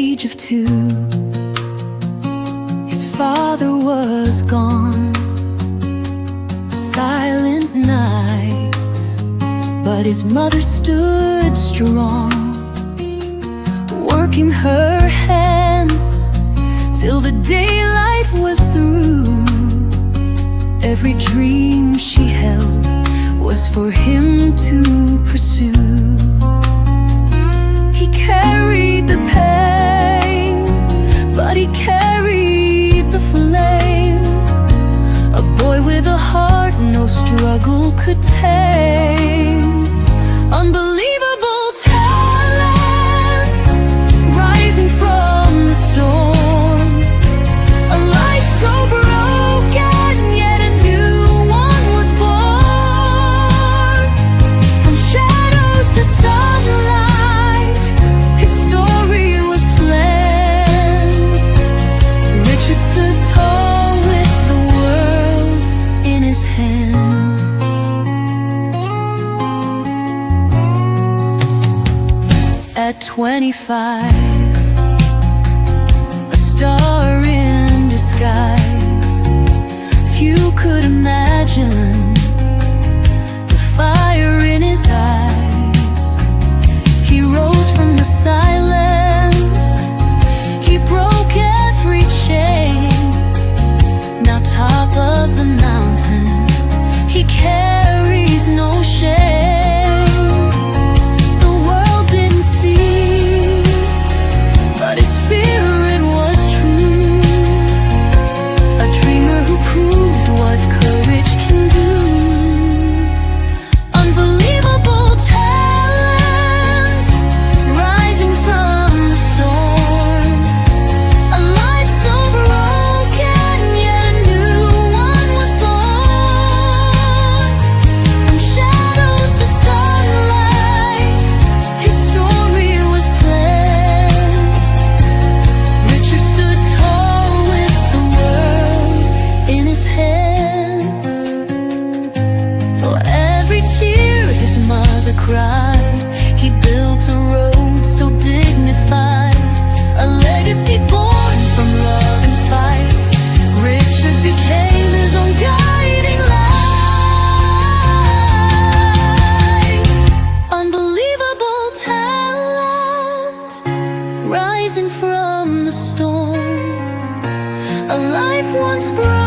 age of 2, his father was gone. Silent nights, but his mother stood strong, working her hands till the daylight was through. Every dream she held was for him to pursue. He carried the pain, but he carried the flame. A boy with a heart no struggle could tame. Unbelievable talent, rising from the storm. A life so broken, yet a new one was born. From shadows to sunlight, his story was planned. Richard stood tall with the world in his hands. At 25, a star in disguise, few could imagine the fire in his eyes. He rose from the silence, he broke every chain. Now top of the mountain, he carries no shame. Cried. He built a road so dignified, a legacy born from love and fight. Richard became his own guiding light. Unbelievable talent, rising from the storm. A life once broken,